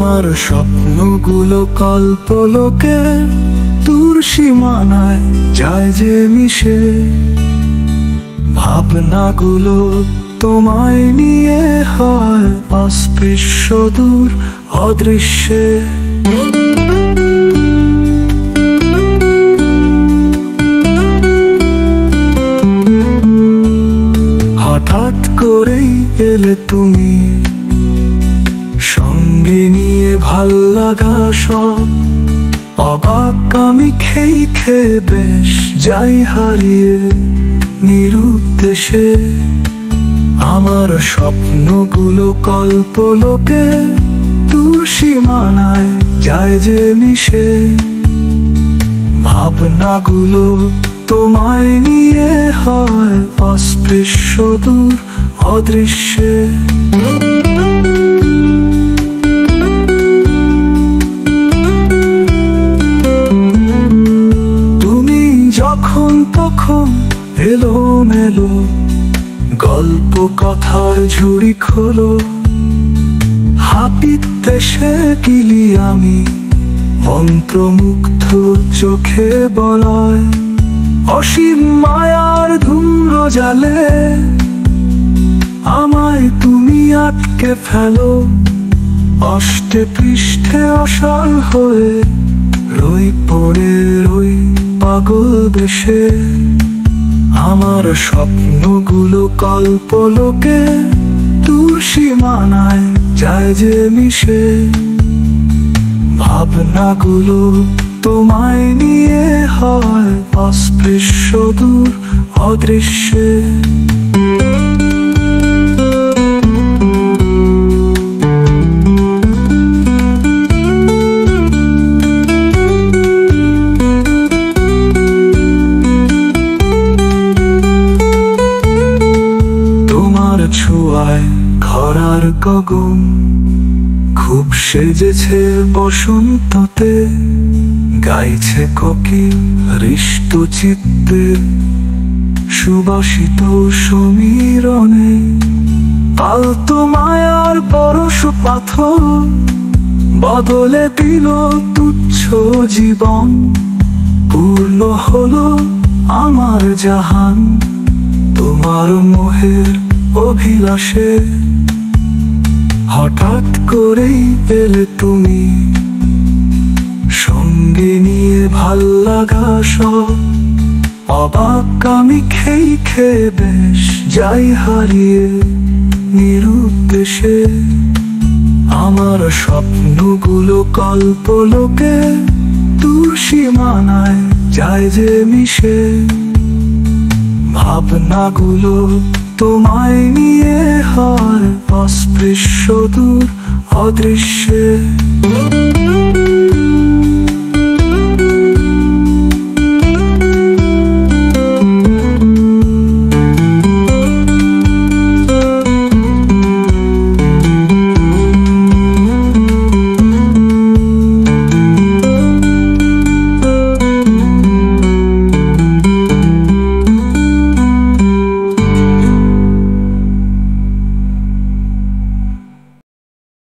আমার স্বপ্নগুলো কল্পলোকে দূর সীমানায় যায় যে মিশে, ভাবনাগুলো তোমায় নিয়ে হয় অস্পৃশ্য দূর অদৃশ্যে। হঠাৎ করেই এলে তুমি, সঙ্গে নিয়ে ভাল লাগা সব। অবাক আমি খেয়ে খেয়ে বেশ যাই হারিয়ে নিরুদ্দেশে। আমার স্বপ্নগুলো কল্পলোকে দূর সীমানায় যায় যে মিশে, ভাবনাগুলো তোমায় নিয়ে হয় অস্পৃশ্য দূর অদৃশ্যে। তুমি যখন তখন এলোমেলো গল্প কথার ঝুড়ি খোলো, হাপিতে সে গিলি আমি মন্ত্রমুগ্ধ চোখে বলয়। অসীম মায়ার ধূম্র জালে আমায় তুমি আটকে ফেলো, অষ্টে পৃষ্ঠে অসার হয়ে রই পড়ে রই পাগল বেশে। আমার স্বপ্নগুলো কল্পলোকে দূর সীমানায় যায় যে মিশে, ভাবনাগুলো তোমায় নিয়ে হয় অস্পৃশ্য দূর অদৃশ্যে। তোমার ছোঁয়ায় খরার গগন খুব সেজেছে বসন্ততে, গাইছে কোকিল হৃষ্ট চিত্তে সুবাসিত সমীরণে। আলতো মায়ার পরশ পাথর বদলে দিল তুচ্ছ জীবন, পূর্ণ হলো আমার জাহান তোমার মোহের অভিলাষে। হঠাৎ করেই পেলে তুমি, সঙ্গে নিয়ে ভাল লাগা সব। অবাক আমি খেয়ে খেয়ে বেশ যাই হারিয়ে নিরুদ্দেশে। আমার স্বপ্নগুলো কল্পলোকে দূর সীমানায় যায় যে মিশে, ভাবনাগুলো তোমায় নিয়ে হয় অস্পৃশ্য দূর অদৃশ্যে।